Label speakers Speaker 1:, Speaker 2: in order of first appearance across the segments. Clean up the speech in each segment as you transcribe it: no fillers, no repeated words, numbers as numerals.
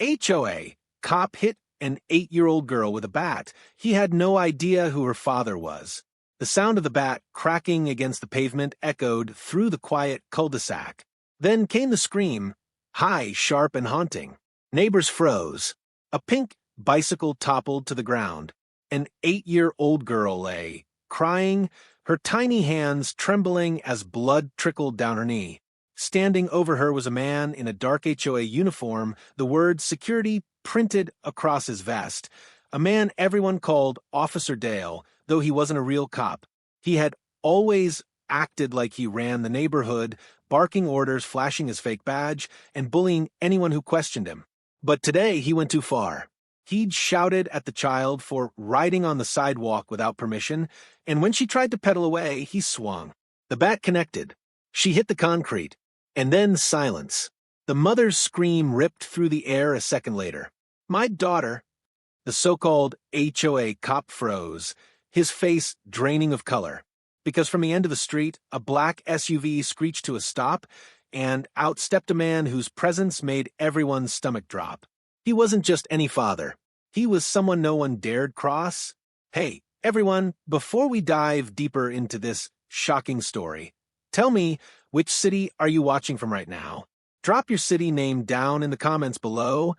Speaker 1: HOA. Cop hit an 8-year-old girl with a bat. He had no idea who her father was. The sound of the bat cracking against the pavement echoed through the quiet cul-de-sac. Then came the scream, high, sharp, and haunting. Neighbors froze. A pink bicycle toppled to the ground. An 8-year-old girl lay, crying, her tiny hands trembling as blood trickled down her knee. Standing over her was a man in a dark HOA uniform, the word security printed across his vest. A man everyone called Officer Dale, though he wasn't a real cop. He had always acted like he ran the neighborhood, barking orders, flashing his fake badge, and bullying anyone who questioned him. But today he went too far. He'd shouted at the child for riding on the sidewalk without permission, and when she tried to pedal away, he swung. The bat connected. She hit the concrete. And then silence. The mother's scream ripped through the air a second later. My daughter. The so-called HOA cop froze, his face draining of color, because from the end of the street, a black SUV screeched to a stop, and out stepped a man whose presence made everyone's stomach drop. He wasn't just any father. He was someone no one dared cross. Hey, everyone, before we dive deeper into this shocking story, tell me, which city are you watching from right now? Drop your city name down in the comments below.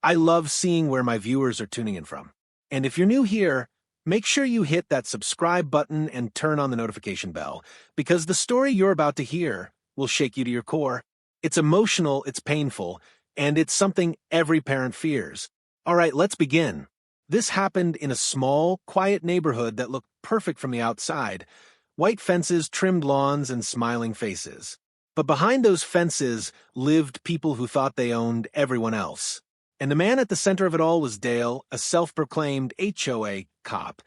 Speaker 1: I love seeing where my viewers are tuning in from. And if you're new here, make sure you hit that subscribe button and turn on the notification bell, because the story you're about to hear will shake you to your core. It's emotional, it's painful, and it's something every parent fears. All right, let's begin. This happened in a small, quiet neighborhood that looked perfect from the outside. White fences, trimmed lawns, and smiling faces. But behind those fences lived people who thought they owned everyone else. And the man at the center of it all was Dale, a self-proclaimed HOA cop.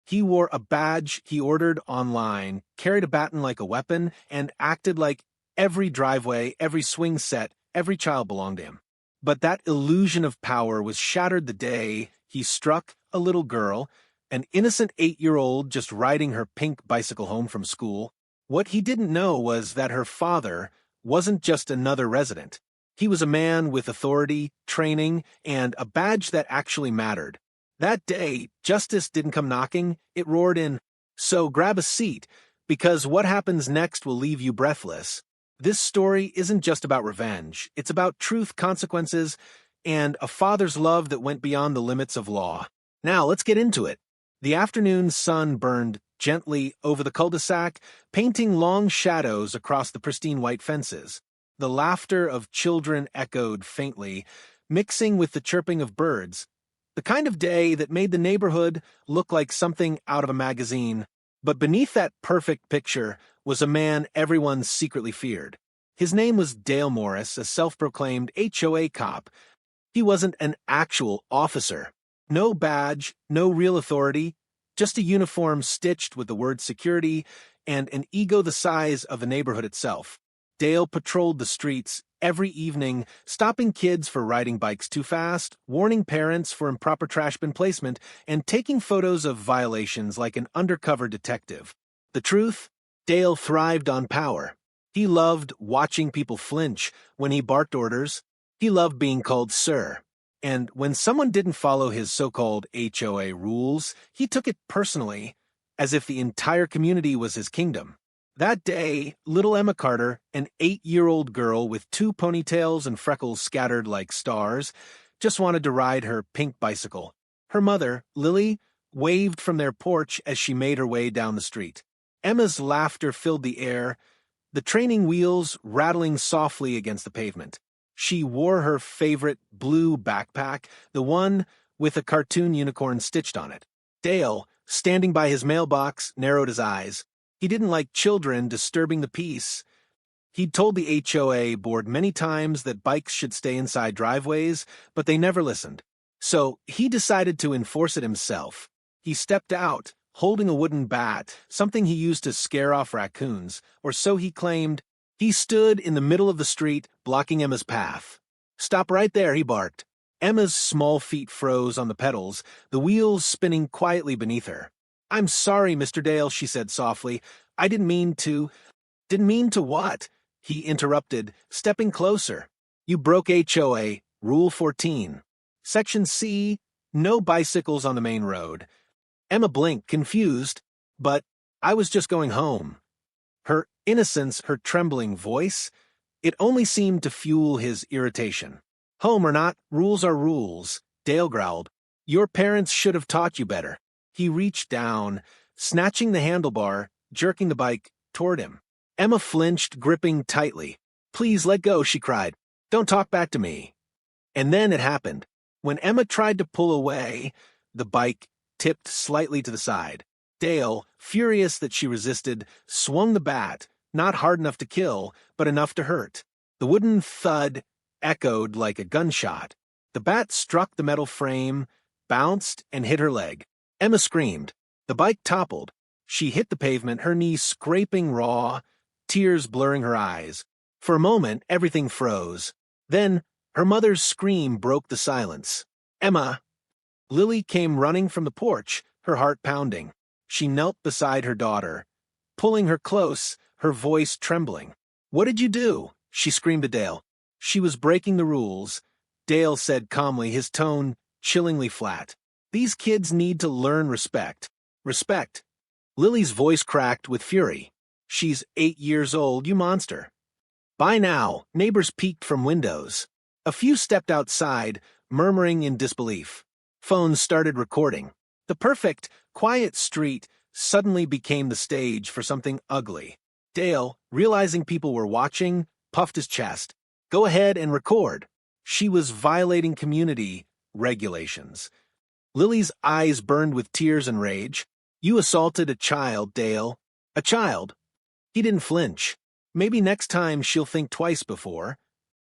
Speaker 1: He wore a badge he ordered online, carried a baton like a weapon, and acted like every driveway, every swing set, every child belonged to him. But that illusion of power was shattered the day he struck a little girl, an innocent 8-year-old just riding her pink bicycle home from school. What he didn't know was that her father wasn't just another resident. He was a man with authority, training, and a badge that actually mattered. That day, justice didn't come knocking, it roared in. So grab a seat, because what happens next will leave you breathless. This story isn't just about revenge. It's about truth, consequences, and a father's love that went beyond the limits of law. Now, let's get into it. The afternoon sun burned gently over the cul-de-sac, painting long shadows across the pristine white fences. The laughter of children echoed faintly, mixing with the chirping of birds. The kind of day that made the neighborhood look like something out of a magazine. But beneath that perfect picture was a man everyone secretly feared. His name was Dale Morris, a self-proclaimed HOA cop. He wasn't an actual officer. No badge, no real authority, just a uniform stitched with the word security and an ego the size of the neighborhood itself. Dale patrolled the streets every evening, stopping kids for riding bikes too fast, warning parents for improper trash bin placement, and taking photos of violations like an undercover detective. The truth? Dale thrived on power. He loved watching people flinch when he barked orders. He loved being called sir. And when someone didn't follow his so-called HOA rules, he took it personally, as if the entire community was his kingdom. That day, little Emma Carter, an 8-year-old girl with 2 ponytails and freckles scattered like stars, just wanted to ride her pink bicycle. Her mother, Lily, waved from their porch as she made her way down the street. Emma's laughter filled the air, the training wheels rattling softly against the pavement. She wore her favorite blue backpack, the one with a cartoon unicorn stitched on it. Dale, standing by his mailbox, narrowed his eyes. He didn't like children disturbing the peace. He'd told the HOA board many times that bikes should stay inside driveways, but they never listened. So he decided to enforce it himself. He stepped out, holding a wooden bat, something he used to scare off raccoons, or so he claimed. He stood in the middle of the street, blocking Emma's path. "Stop right there," he barked. Emma's small feet froze on the pedals, the wheels spinning quietly beneath her. "I'm sorry, Mr. Dale," she said softly. "I didn't mean to." "Didn't mean to what?" he interrupted, stepping closer. "You broke HOA. Rule 14. Section C, no bicycles on the main road. Emma blinked, confused, but I was just going home. Her innocence, her trembling voice, it only seemed to fuel his irritation. Home or not, rules are rules, Dale growled. Your parents should have taught you better. He reached down, snatching the handlebar, jerking the bike toward him. Emma flinched, gripping tightly. Please let go, she cried. Don't talk back to me. And then it happened. When Emma tried to pull away, the bike tipped slightly to the side. Dale, furious that she resisted, swung the bat, not hard enough to kill, but enough to hurt. The wooden thud echoed like a gunshot. The bat struck the metal frame, bounced, and hit her leg. Emma screamed. The bike toppled. She hit the pavement, her knees scraping raw, tears blurring her eyes. For a moment, everything froze. Then, her mother's scream broke the silence. Emma! Lily came running from the porch, her heart pounding. She knelt beside her daughter, pulling her close, her voice trembling. What did you do? She screamed at Dale. She was breaking the rules, Dale said calmly, his tone chillingly flat. These kids need to learn respect. Respect. Lily's voice cracked with fury. She's 8 years old, you monster. By now, neighbors peeked from windows. A few stepped outside, murmuring in disbelief. Phones started recording. The perfect, quiet street suddenly became the stage for something ugly. Dale, realizing people were watching, puffed his chest. Go ahead and record. She was violating community regulations. Lily's eyes burned with tears and rage. You assaulted a child, Dale. A child. He didn't flinch. Maybe next time she'll think twice before.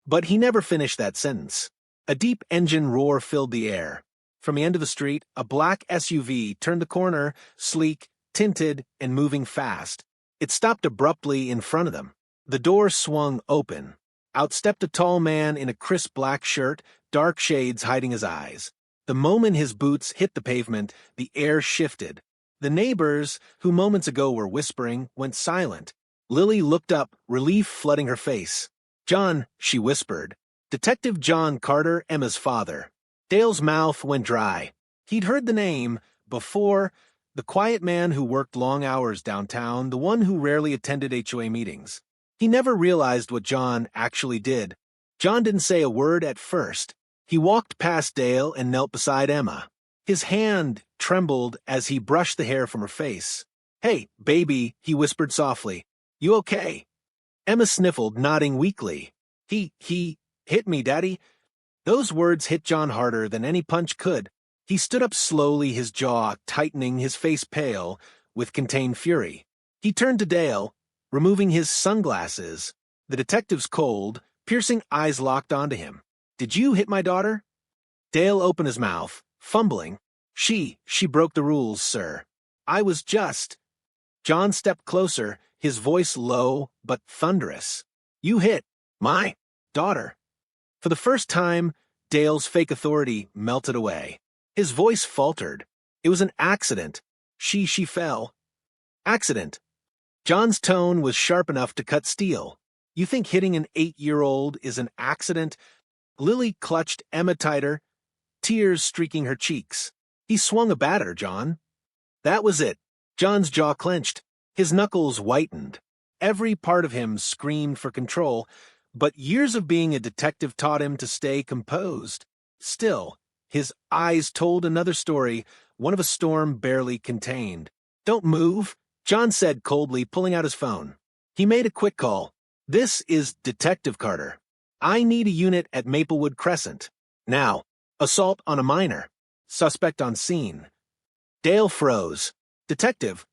Speaker 1: But he never finished that sentence. A deep engine roar filled the air. From the end of the street, a black SUV turned the corner, sleek, tinted, and moving fast. It stopped abruptly in front of them. The door swung open. Out stepped a tall man in a crisp black shirt, dark shades hiding his eyes. The moment his boots hit the pavement, the air shifted. The neighbors, who moments ago were whispering, went silent. Lily looked up, relief flooding her face. John, she whispered. Detective John Carter, Emma's father. Dale's mouth went dry. He'd heard the name before, the quiet man who worked long hours downtown, the one who rarely attended HOA meetings. He never realized what John actually did. John didn't say a word at first. He walked past Dale and knelt beside Emma. His hand trembled as he brushed the hair from her face. Hey, baby, he whispered softly. You okay? Emma sniffled, nodding weakly. He hit me, Daddy. Those words hit John harder than any punch could. He stood up slowly, his jaw tightening, his face pale, with contained fury. He turned to Dale, removing his sunglasses. The detective's cold, piercing eyes locked onto him. Did you hit my daughter? Dale opened his mouth, fumbling. She broke the rules, sir. I was just... John stepped closer, his voice low but thunderous. You hit my daughter. For the first time, Dale's fake authority melted away. His voice faltered. It was an accident. She fell. Accident. John's tone was sharp enough to cut steel. You think hitting an 8-year-old is an accident? Lily clutched Emma tighter, tears streaking her cheeks. He swung a bat at her, John. That was it. John's jaw clenched. His knuckles whitened. Every part of him screamed for control, but years of being a detective taught him to stay composed. Still, his eyes told another story, one of a storm barely contained. Don't move, John said coldly, pulling out his phone. He made a quick call. This is Detective Carter. I need a unit at Maplewood Crescent. Now, assault on a minor. Suspect on scene. Dale froze. Detective.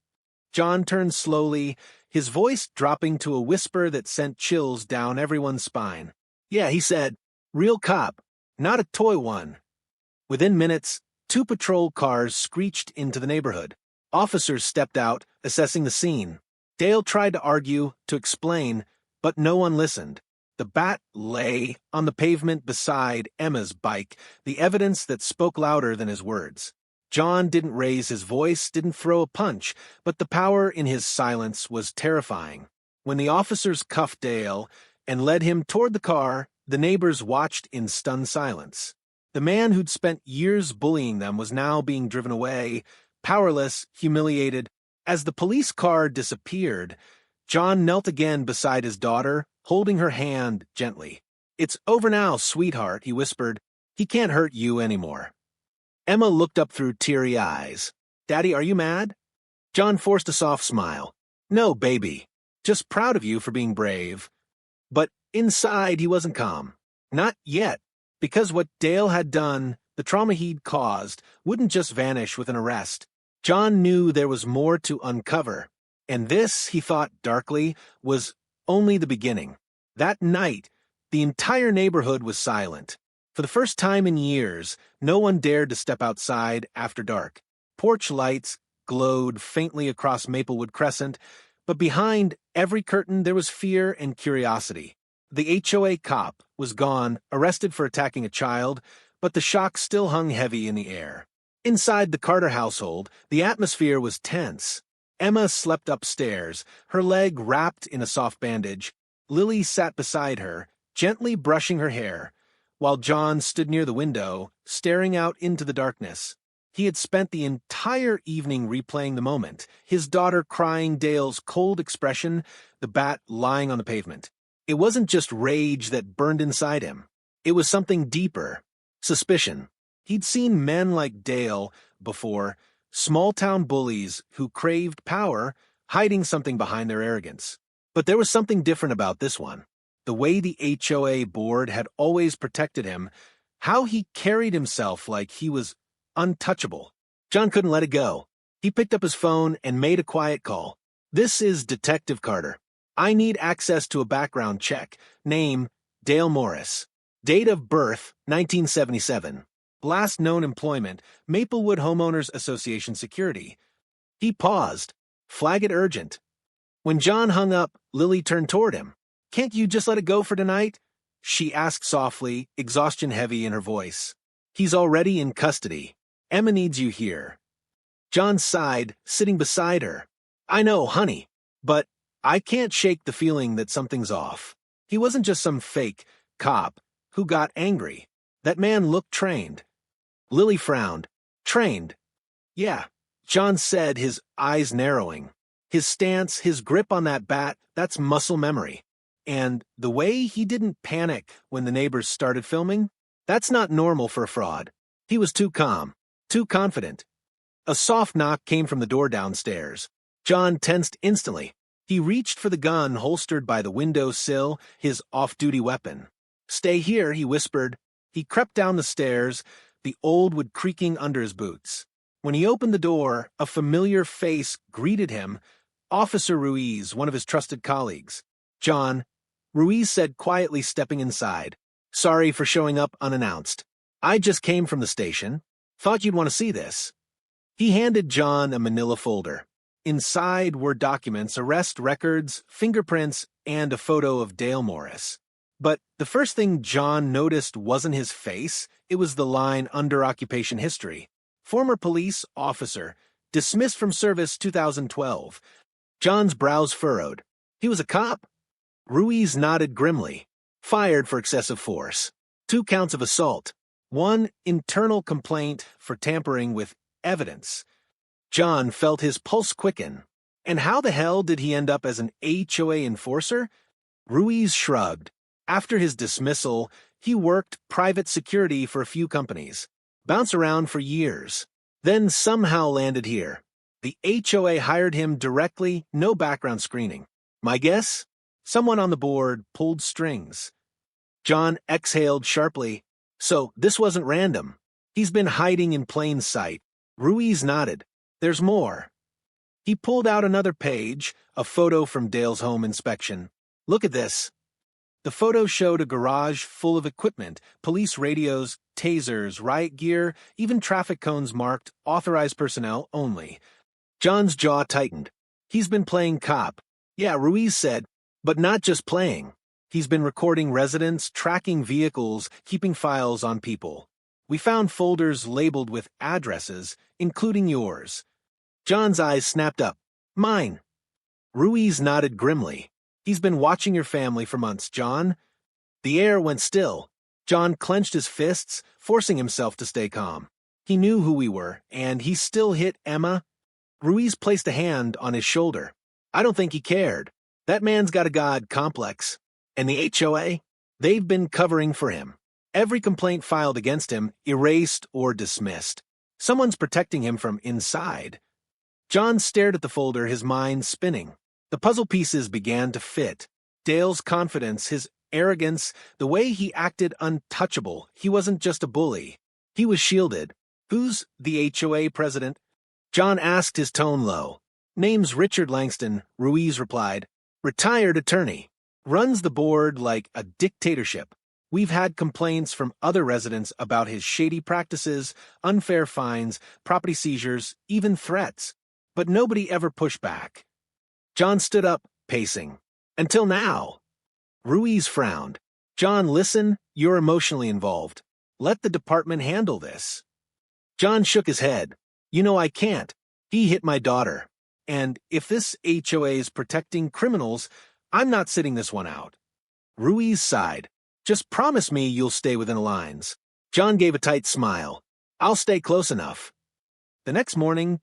Speaker 1: John turned slowly, his voice dropping to a whisper that sent chills down everyone's spine. Yeah, he said. Real cop. Not a toy one. Within minutes, 2 patrol cars screeched into the neighborhood. Officers stepped out, assessing the scene. Dale tried to argue, to explain, but no one listened. The bat lay on the pavement beside Emma's bike, the evidence that spoke louder than his words. John didn't raise his voice, didn't throw a punch, but the power in his silence was terrifying. When the officers cuffed Dale and led him toward the car, The neighbors watched in stunned silence. The man who'd spent years bullying them was now being driven away, powerless, humiliated. As the police car disappeared, John knelt again beside his daughter, holding her hand gently. "It's over now, sweetheart," he whispered. "He can't hurt you anymore." Emma looked up through teary eyes. "Daddy, are you mad?" John forced a soft smile. "No, baby. Just proud of you for being brave." But inside, he wasn't calm. Not yet, because what Dale had done, the trauma he'd caused, wouldn't just vanish with an arrest. John knew there was more to uncover, and this, he thought darkly, was only the beginning. That night, the entire neighborhood was silent. For the first time in years, no one dared to step outside after dark. Porch lights glowed faintly across Maplewood Crescent, but behind every curtain there was fear and curiosity. The HOA cop was gone, arrested for attacking a child, but the shock still hung heavy in the air. Inside the Carter household, the atmosphere was tense. Emma slept upstairs, her leg wrapped in a soft bandage. Lily sat beside her, gently brushing her hair, while John stood near the window, staring out into the darkness. He had spent the entire evening replaying the moment, his daughter crying, Dale's cold expression, the bat lying on the pavement. It wasn't just rage that burned inside him. It was something deeper. Suspicion. He'd seen men like Dale before, small-town bullies who craved power, hiding something behind their arrogance. But there was something different about this one. The way the HOA board had always protected him, how he carried himself like he was untouchable. John couldn't let it go. He picked up his phone and made a quiet call. "This is Detective Carter. I need access to a background check. Name, Dale Morris. Date of birth, 1977. Last known employment, Maplewood Homeowners Association Security." He paused. "Flag it urgent." When John hung up, Lily turned toward him. "Can't you just let it go for tonight?" she asked softly, exhaustion heavy in her voice. "He's already in custody. Emma needs you here." John sighed, sitting beside her. "I know, honey, but I can't shake the feeling that something's off." He wasn't just some fake cop who got angry. That man looked trained. Lily frowned. "Trained?" "Yeah," John said, his eyes narrowing. His stance, his grip on that bat, that's muscle memory. And the way he didn't panic when the neighbors started filming, that's not normal for a fraud. He was too calm, too confident. A soft knock came from the door downstairs. John tensed instantly. He reached for the gun holstered by the window sill, his off-duty weapon. "Stay here," he whispered. He crept down the stairs, the old wood creaking under his boots. When he opened the door, a familiar face greeted him, Officer Ruiz, one of his trusted colleagues. "John," Ruiz said quietly, stepping inside. "Sorry for showing up unannounced. I just came from the station. Thought you'd want to see this." He handed John a manila folder. Inside were documents, arrest records, fingerprints, and a photo of Dale Morris. But the first thing John noticed wasn't his face, it was the line under occupation history. Former police officer, dismissed from service 2012. John's brows furrowed. He was a cop? Ruiz nodded grimly. Fired for excessive force. 2 counts of assault. 1 internal complaint for tampering with evidence. John felt his pulse quicken. And how the hell did he end up as an HOA enforcer? Ruiz shrugged. After his dismissal, he worked private security for a few companies. Bounced around for years. Then somehow landed here. The HOA hired him directly, no background screening. My guess? Someone on the board pulled strings. John exhaled sharply. So this wasn't random. He's been hiding in plain sight. Ruiz nodded. There's more. He pulled out another page, a photo from Dale's home inspection. Look at this. The photo showed a garage full of equipment, police radios, tasers, riot gear, even traffic cones marked authorized personnel only. John's jaw tightened. He's been playing cop. Yeah, Ruiz said, but not just playing. He's been recording residents, tracking vehicles, keeping files on people. We found folders labeled with addresses, including yours. John's eyes snapped up. Mine. Ruiz nodded grimly. He's been watching your family for months, John. The air went still. John clenched his fists, forcing himself to stay calm. He knew who we were, and he still hit Emma. Ruiz placed a hand on his shoulder. I don't think he cared. That man's got a god complex. And the HOA? They've been covering for him. Every complaint filed against him, erased or dismissed. Someone's protecting him from inside. John stared at the folder, his mind spinning. The puzzle pieces began to fit. Dale's confidence, his arrogance, the way he acted untouchable. He wasn't just a bully. He was shielded. Who's the HOA president? John asked, his tone low. Name's Richard Langston, Ruiz replied. Retired attorney. Runs the board like a dictatorship. We've had complaints from other residents about his shady practices, unfair fines, property seizures, even threats. But nobody ever pushed back. John stood up, pacing. Until now. Ruiz frowned. John, listen, you're emotionally involved. Let the department handle this. John shook his head. You know I can't. He hit my daughter. And if this HOA is protecting criminals, I'm not sitting this one out. Ruiz sighed. Just promise me you'll stay within the lines. John gave a tight smile. I'll stay close enough. The next morning,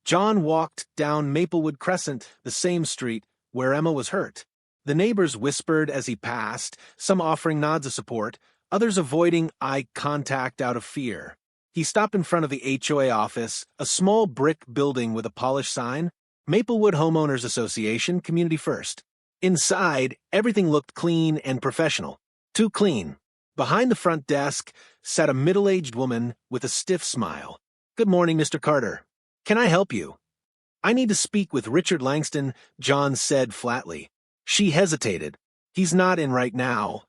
Speaker 1: John walked down Maplewood Crescent, the same street where Emma was hurt. The neighbors whispered as he passed, some offering nods of support, others avoiding eye contact out of fear. He stopped in front of the HOA office, a small brick building with a polished sign, Maplewood Homeowners Association, Community First. Inside, everything looked clean and professional. Too clean. Behind the front desk sat a middle-aged woman with a stiff smile. Good morning, Mr. Carter. Can I help you? I need to speak with Richard Langston, John said flatly. She hesitated. He's not in right now.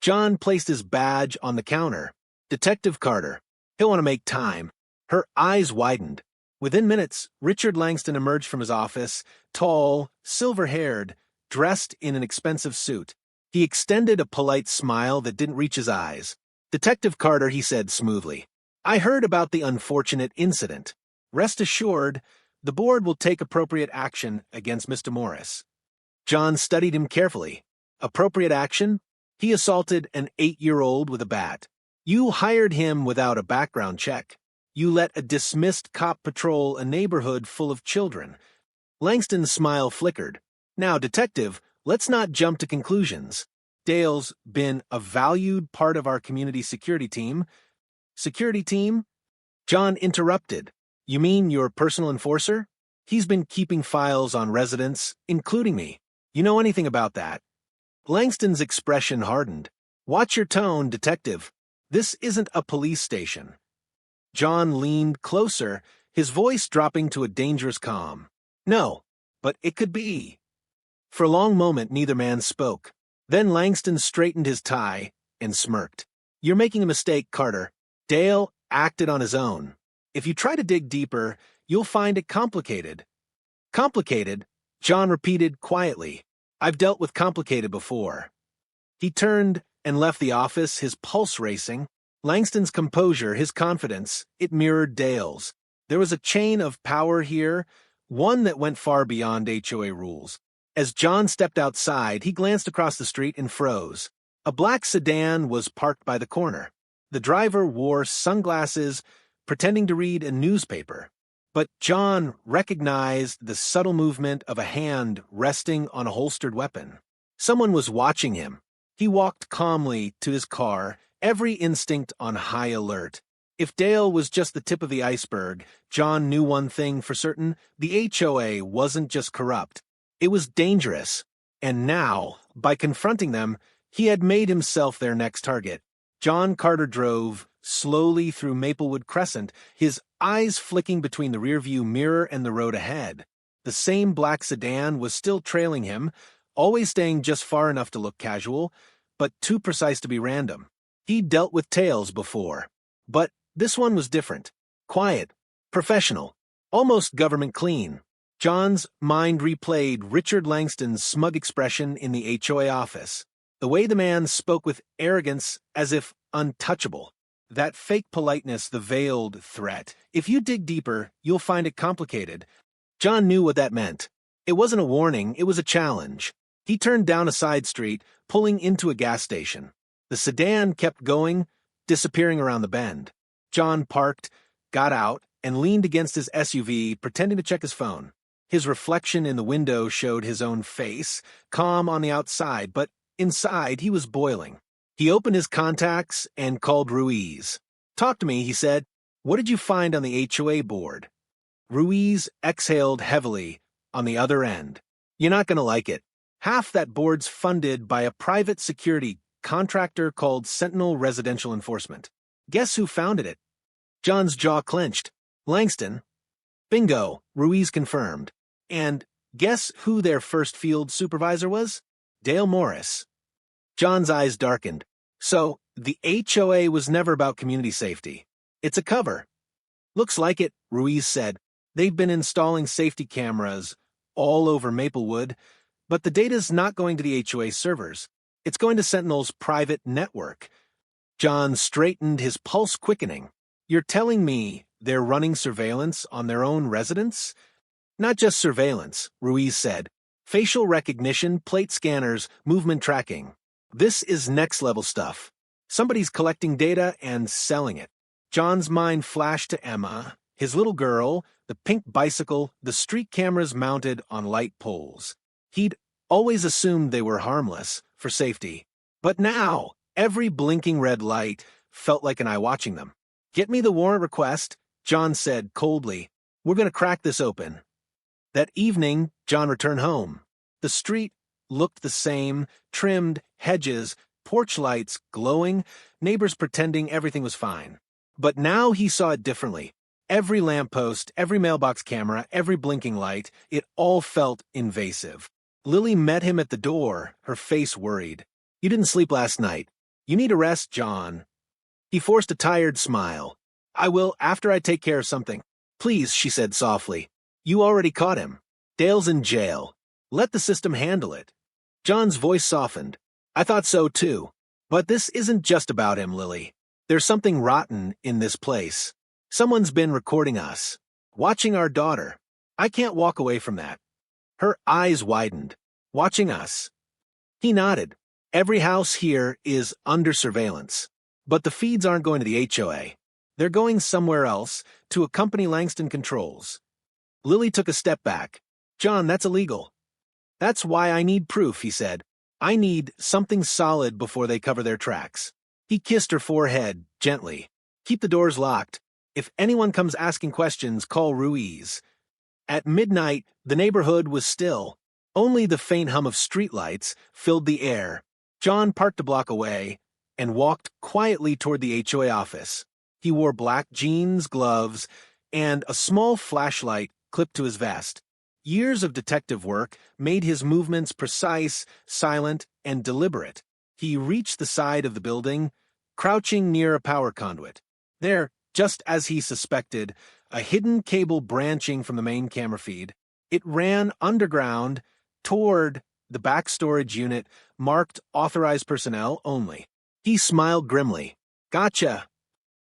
Speaker 1: John placed his badge on the counter. Detective Carter. He'll want to make time. Her eyes widened. Within minutes, Richard Langston emerged from his office, tall, silver-haired, dressed in an expensive suit. He extended a polite smile that didn't reach his eyes. Detective Carter, he said smoothly. I heard about the unfortunate incident. Rest assured, the board will take appropriate action against Mr. Morris. John studied him carefully. Appropriate action? He assaulted an 8-year-old with a bat. You hired him without a background check. You let a dismissed cop patrol a neighborhood full of children. Langston's smile flickered. Now, detective, let's not jump to conclusions. Dale's been a valued part of our community security team. Security team? John interrupted. You mean your personal enforcer? He's been keeping files on residents, including me. You know anything about that? Langston's expression hardened. Watch your tone, detective. This isn't a police station. John leaned closer, his voice dropping to a dangerous calm. No, but it could be. For a long moment, neither man spoke. Then Langston straightened his tie and smirked. You're making a mistake, Carter. Dale acted on his own. If you try to dig deeper, you'll find it complicated. Complicated? John repeated quietly. I've dealt with complicated before. He turned and left the office, his pulse racing. Langston's composure, his confidence, it mirrored Dale's. There was a chain of power here, one that went far beyond HOA rules. As John stepped outside, he glanced across the street and froze. A black sedan was parked by the corner. The driver wore sunglasses, pretending to read a newspaper. But John recognized the subtle movement of a hand resting on a holstered weapon. Someone was watching him. He walked calmly to his car, every instinct on high alert. If Dale was just the tip of the iceberg, John knew one thing for certain: the HOA wasn't just corrupt. It was dangerous. And now, by confronting them, he had made himself their next target. John Carter drove slowly through Maplewood Crescent, his eyes flicking between the rearview mirror and the road ahead. The same black sedan was still trailing him, always staying just far enough to look casual, but too precise to be random. He'd dealt with tails before. But this one was different. Quiet, professional, almost government clean. John's mind replayed Richard Langston's smug expression in the HOA office. The way the man spoke with arrogance, as if untouchable. That fake politeness, the veiled threat. If you dig deeper, you'll find it complicated. John knew what that meant. It wasn't a warning, it was a challenge. He turned down a side street, pulling into a gas station. The sedan kept going, disappearing around the bend. John parked, got out, and leaned against his SUV, pretending to check his phone. His reflection in the window showed his own face, calm on the outside, but inside he was boiling. He opened his contacts and called Ruiz. "Talk to me," he said. "What did you find on the HOA board?" Ruiz exhaled heavily on the other end. "You're not going to like it. Half that board's funded by a private security contractor called Sentinel Residential Enforcement. Guess who founded it?" John's jaw clenched. "Langston." "Bingo," Ruiz confirmed. "And guess who their first field supervisor was? Dale Morris." John's eyes darkened. "So, the HOA was never about community safety. It's a cover." "Looks like it," Ruiz said. "They've been installing safety cameras all over Maplewood, but the data's not going to the HOA servers. It's going to Sentinel's private network." John straightened, his pulse quickening. "You're telling me they're running surveillance on their own residents?" "Not just surveillance," Ruiz said. "Facial recognition, plate scanners, movement tracking. This is next-level stuff. Somebody's collecting data and selling it." John's mind flashed to Emma, his little girl, the pink bicycle, the street cameras mounted on light poles. He'd always assumed they were harmless, for safety. But now, every blinking red light felt like an eye watching them. "Get me the warrant request," John said coldly. "We're going to crack this open." That evening, John returned home. The street looked the same, trimmed, hedges, porch lights glowing, neighbors pretending everything was fine. But now he saw it differently. Every lamppost, every mailbox camera, every blinking light, it all felt invasive. Lily met him at the door, her face worried. "You didn't sleep last night. You need a rest, John." He forced a tired smile. "I will after I take care of something." "Please," she said softly. "You already caught him. Dale's in jail. Let the system handle it." John's voice softened. "I thought so too. But this isn't just about him, Lily. There's something rotten in this place. Someone's been recording us, watching our daughter. I can't walk away from that." Her eyes widened. "Watching us?" He nodded. "Every house here is under surveillance. But the feeds aren't going to the HOA. They're going somewhere else, to a company Langston controls." Lily took a step back. "John, that's illegal." "That's why I need proof," he said. "I need something solid before they cover their tracks." He kissed her forehead, gently. "Keep the doors locked. If anyone comes asking questions, call Ruiz." At midnight, the neighborhood was still. Only the faint hum of streetlights filled the air. John parked a block away and walked quietly toward the HOA office. He wore black jeans, gloves, and a small flashlight clipped to his vest. Years of detective work made his movements precise, silent, and deliberate. He reached the side of the building, crouching near a power conduit. There, just as he suspected, a hidden cable branching from the main camera feed. It ran underground toward the back storage unit marked authorized personnel only. He smiled grimly. "Gotcha."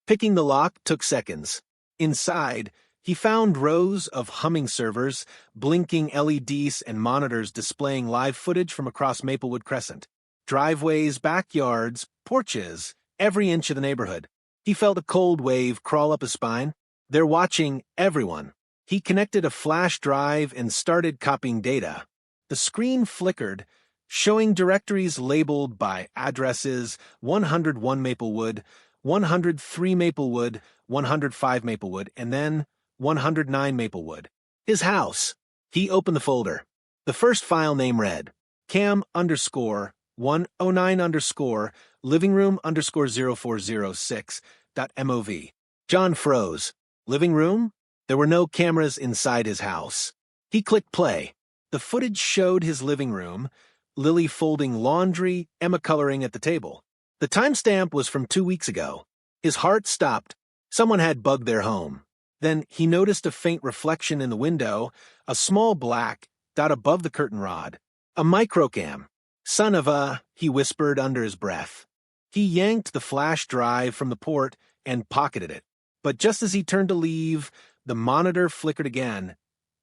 Speaker 1: Picking the lock took seconds. Inside, he found rows of humming servers, blinking LEDs and monitors displaying live footage from across Maplewood Crescent. Driveways, backyards, porches, every inch of the neighborhood. He felt a cold wave crawl up his spine. They're watching everyone. He connected a flash drive and started copying data. The screen flickered, showing directories labeled by addresses: 101 Maplewood, 103 Maplewood, 105 Maplewood, and then 109 Maplewood. His house. He opened the folder. The first file name read, cam_109_living_0406.mov. John froze. Living room? There were no cameras inside his house. He clicked play. The footage showed his living room, Lily folding laundry, Emma coloring at the table. The timestamp was from 2 weeks ago. His heart stopped. Someone had bugged their home. Then he noticed a faint reflection in the window, a small black dot above the curtain rod. A microcam. "Son of a," he whispered under his breath. He yanked the flash drive from the port and pocketed it. But just as he turned to leave, the monitor flickered again,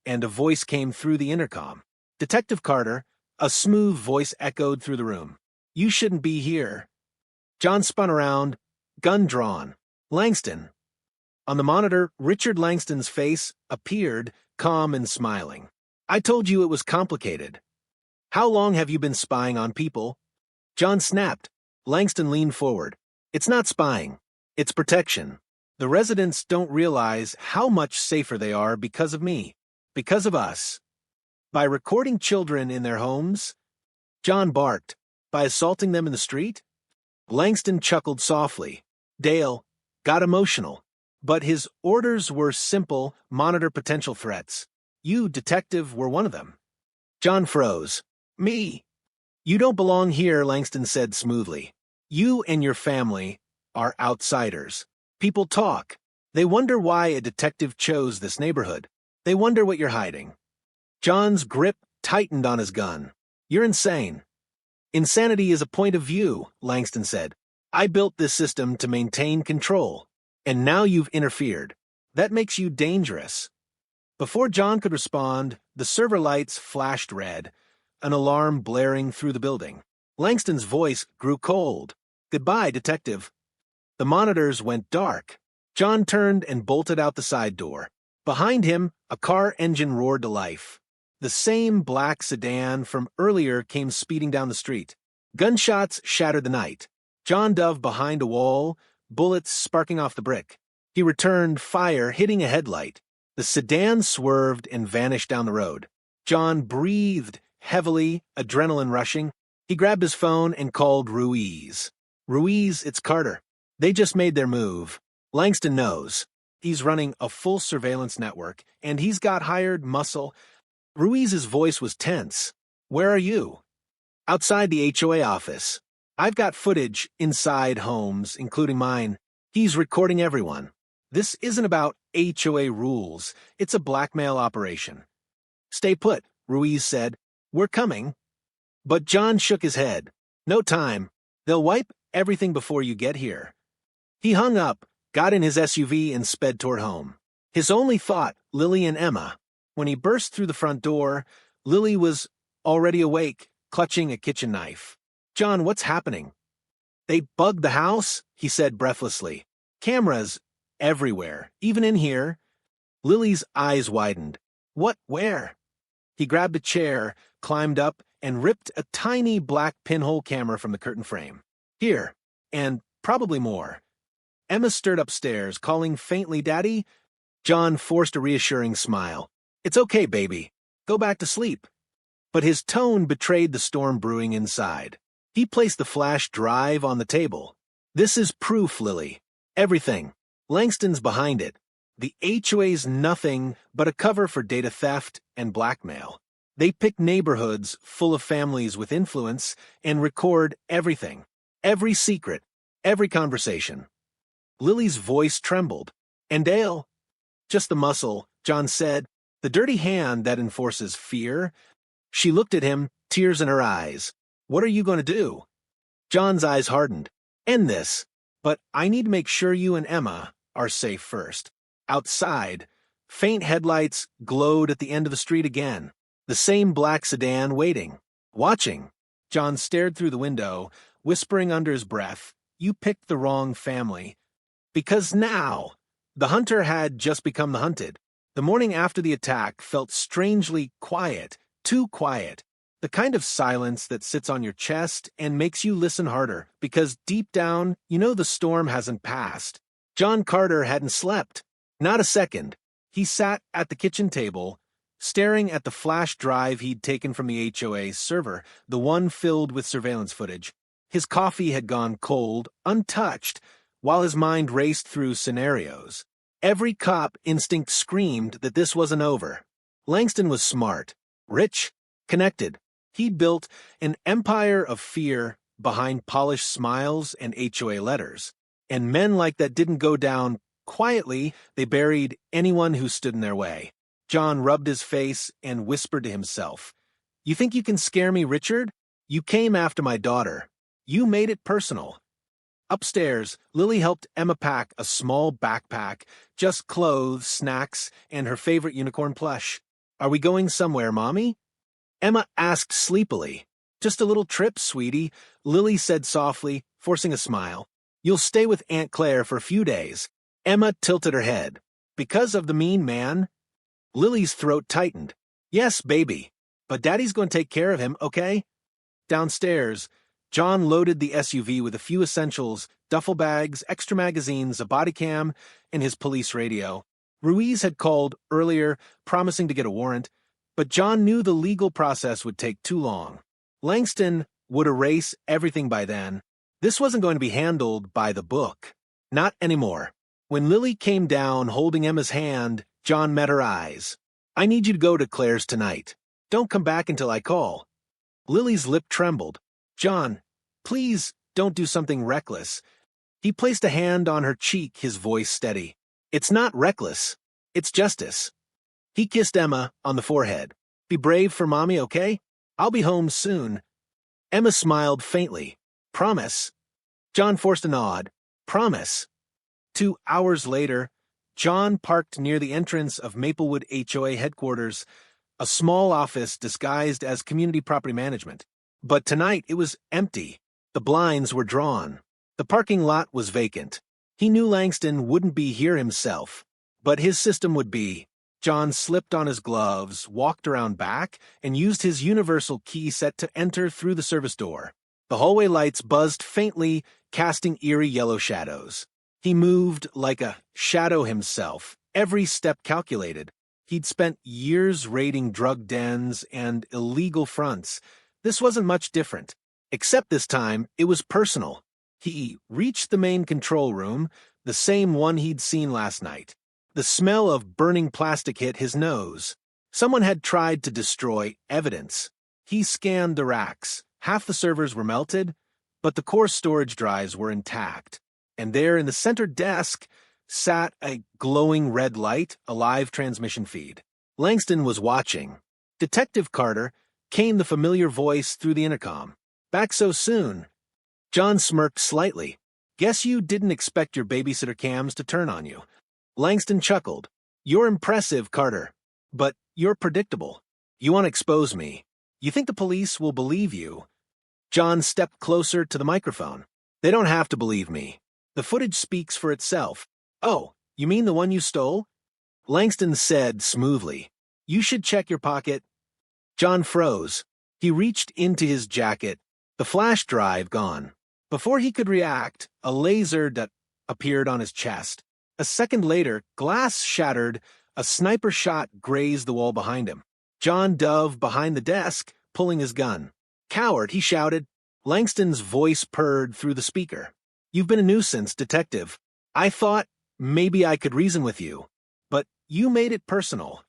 Speaker 1: and a voice came through the intercom. "Detective Carter, A smooth voice echoed through the room. You shouldn't be here. John spun around, gun drawn. Langston. On the monitor, Richard Langston's face appeared, calm and smiling. I told you it was complicated. How long have you been spying on people? John snapped. Langston leaned forward. It's not spying. It's protection. The residents don't realize how much safer they are because of me. Because of us. By recording children in their homes? John barked. By assaulting them in the street? Langston chuckled softly. Dale got emotional. But his orders were simple, monitor potential threats. You, detective, were one of them. John froze. Me? You don't belong here, Langston said smoothly. You and your family are outsiders. People talk. They wonder why a detective chose this neighborhood. They wonder what you're hiding. John's grip tightened on his gun. You're insane. Insanity is a point of view, Langston said. I built this system to maintain control. And now you've interfered. That makes you dangerous. Before John could respond, the server lights flashed red, an alarm blaring through the building. Langston's voice grew cold. Goodbye, detective. The monitors went dark. John turned and bolted out the side door. Behind him, a car engine roared to life. The same black sedan from earlier came speeding down the street. Gunshots shattered the night. John dove behind a wall, bullets sparking off the brick. He returned fire, hitting a headlight. The sedan swerved and vanished down the road. John breathed heavily, adrenaline rushing. He grabbed his phone and called Ruiz. Ruiz, it's Carter. They just made their move. Langston knows. He's running a full surveillance network, and he's got hired muscle. Ruiz's voice was tense. Where are you? Outside the HOA office. I've got footage inside homes, including mine. He's recording everyone. This isn't about HOA rules. It's a blackmail operation. Stay put, Ruiz said. We're coming. But John shook his head. No time. They'll wipe everything before you get here. He hung up, got in his SUV, and sped toward home. His only thought, Lily and Emma. When he burst through the front door, Lily was already awake, clutching a kitchen knife. John, what's happening? They bugged the house, he said breathlessly. Cameras everywhere, even in here. Lily's eyes widened. What? Where? He grabbed a chair, climbed up, and ripped a tiny black pinhole camera from the curtain frame. Here, and probably more. Emma stirred upstairs, calling faintly, Daddy? John forced a reassuring smile. It's okay, baby. Go back to sleep. But his tone betrayed the storm brewing inside. He placed the flash drive on the table. This is proof, Lily. Everything. Langston's behind it. The HOA's nothing but a cover for data theft and blackmail. They pick neighborhoods full of families with influence and record everything. Every secret. Every conversation. Lily's voice trembled. And Dale? Just the muscle, John said. The dirty hand that enforces fear. She looked at him, tears in her eyes. What are you going to do? John's eyes hardened. End this. But I need to make sure you and Emma are safe first. Outside, faint headlights glowed at the end of the street again. The same black sedan waiting. Watching. John stared through the window, whispering under his breath, You picked the wrong family. Because now, the hunter had just become the hunted. The morning after the attack felt strangely quiet, too quiet. The kind of silence that sits on your chest and makes you listen harder, because deep down, you know the storm hasn't passed. John Carter hadn't slept. Not a second. He sat at the kitchen table, staring at the flash drive he'd taken from the HOA server, the one filled with surveillance footage. His coffee had gone cold, untouched, while his mind raced through scenarios. Every cop instinct screamed that this wasn't over. Langston was smart, rich, connected. He'd built an empire of fear behind polished smiles and HOA letters. And men like that didn't go down quietly. They buried anyone who stood in their way. John rubbed his face and whispered to himself, You think you can scare me, Richard? You came after my daughter. You made it personal. Upstairs, Lily helped Emma pack a small backpack, just clothes, snacks, and her favorite unicorn plush. Are we going somewhere, Mommy? Emma asked sleepily. Just a little trip, sweetie, Lily said softly, forcing a smile. You'll stay with Aunt Claire for a few days. Emma tilted her head. Because of the mean man? Lily's throat tightened. Yes, baby. But Daddy's going to take care of him, okay? Downstairs, John loaded the SUV with a few essentials, duffel bags, extra magazines, a body cam, and his police radio. Ruiz had called earlier, promising to get a warrant, but John knew the legal process would take too long. Langston would erase everything by then. This wasn't going to be handled by the book. Not anymore. When Lily came down holding Emma's hand, John met her eyes. I need you to go to Claire's tonight. Don't come back until I call. Lily's lip trembled. John, please don't do something reckless. He placed a hand on her cheek, his voice steady. It's not reckless. It's justice. He kissed Emma on the forehead. Be brave for Mommy, okay? I'll be home soon. Emma smiled faintly. Promise. John forced a nod. Promise. 2 hours later, John parked near the entrance of Maplewood HOA headquarters, a small office disguised as community property management. But tonight it was empty. The blinds were drawn. The parking lot was vacant. He knew Langston wouldn't be here himself, but his system would be. John slipped on his gloves, walked around back, and used his universal key set to enter through the service door. The hallway lights buzzed faintly, casting eerie yellow shadows. He moved like a shadow himself, every step calculated. He'd spent years raiding drug dens and illegal fronts. This wasn't much different, except this time it was personal. He reached the main control room, the same one he'd seen last night. The smell of burning plastic hit his nose. Someone had tried to destroy evidence. He scanned the racks. Half the servers were melted, but the core storage drives were intact. And there in the center desk sat a glowing red light, a live transmission feed. Langston was watching. Detective Carter, came the familiar voice through the intercom. Back so soon. John smirked slightly. Guess you didn't expect your babysitter cams to turn on you. Langston chuckled. You're impressive, Carter. But you're predictable. You want to expose me. You think the police will believe you. John stepped closer to the microphone. They don't have to believe me. The footage speaks for itself. Oh, you mean the one you stole? Langston said smoothly. You should check your pocket. John froze. He reached into his jacket, the flash drive gone. Before he could react, a laser dot appeared on his chest. A second later, glass shattered, a sniper shot grazed the wall behind him. John dove behind the desk, pulling his gun. Coward, he shouted. Langston's voice purred through the speaker. You've been a nuisance, detective. I thought maybe I could reason with you, but you made it personal.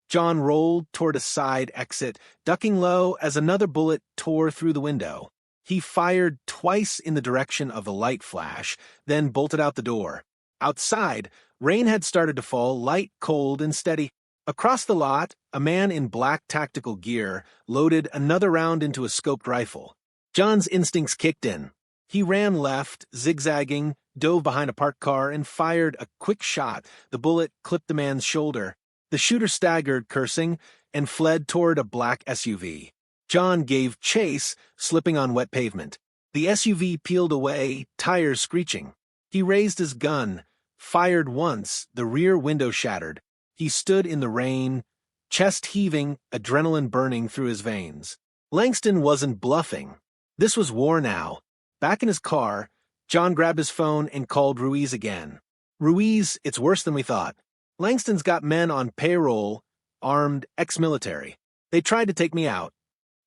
Speaker 1: John rolled toward a side exit, ducking low as another bullet tore through the window. He fired twice in the direction of the light flash, then bolted out the door. Outside, rain had started to fall, light, cold, and steady. Across the lot, a man in black tactical gear loaded another round into a scoped rifle. John's instincts kicked in. He ran left, zigzagging, dove behind a parked car, and fired a quick shot. The bullet clipped the man's shoulder. The shooter staggered, cursing, and fled toward a black SUV. John gave chase, slipping on wet pavement. The SUV peeled away, tires screeching. He raised his gun, fired once, the rear window shattered. He stood in the rain, chest heaving, adrenaline burning through his veins. Langston wasn't bluffing. This was war now. Back in his car, John grabbed his phone and called Ruiz again. Ruiz, it's worse than we thought. Langston's got men on payroll, armed, ex-military. They tried to take me out.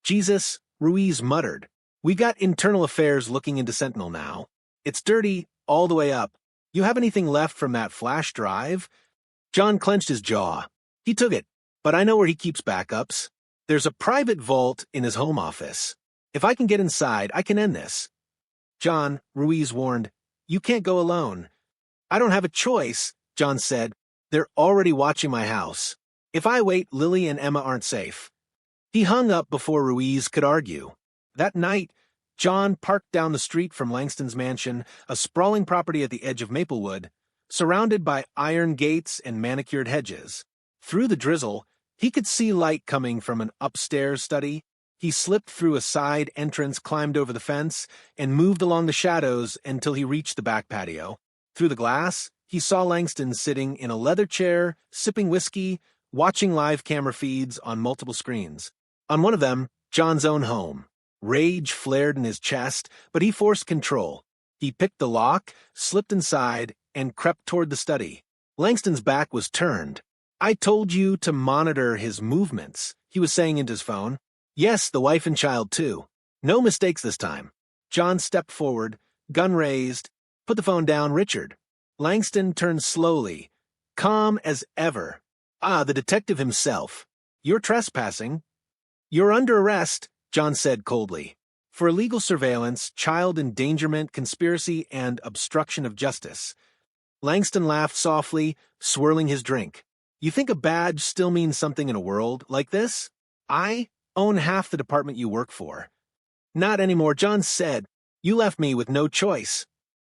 Speaker 1: Jesus, Ruiz muttered. We've got internal affairs looking into Sentinel now. It's dirty all the way up. You have anything left from that flash drive? John clenched his jaw. He took it, but I know where he keeps backups. There's a private vault in his home office. If I can get inside, I can end this. John, Ruiz warned, you can't go alone. I don't have a choice, John said. They're already watching my house. If I wait, Lily and Emma aren't safe. He hung up before Ruiz could argue. That night, John parked down the street from Langston's mansion, a sprawling property at the edge of Maplewood, surrounded by iron gates and manicured hedges. Through the drizzle, He could see light coming from an upstairs study. He slipped through a side entrance, climbed over the fence, and moved along the shadows until he reached the back patio. Through the glass, he saw Langston sitting in a leather chair, sipping whiskey, watching live camera feeds on multiple screens. On one of them, John's own home. Rage flared in his chest, but he forced control. He picked the lock, slipped inside, and crept toward the study. Langston's back was turned. "I told you to monitor his movements," he was saying into his phone. "Yes, the wife and child, too. No mistakes this time." John stepped forward, gun raised. "Put the phone down, Richard." Langston turned slowly, calm as ever. "Ah, the detective himself. You're trespassing." "You're under arrest," John said coldly, "for illegal surveillance, child endangerment, conspiracy, and obstruction of justice." Langston laughed softly, swirling his drink. "You think a badge still means something in a world like this? I own half the department you work for." "Not anymore," John said. "You left me with no choice."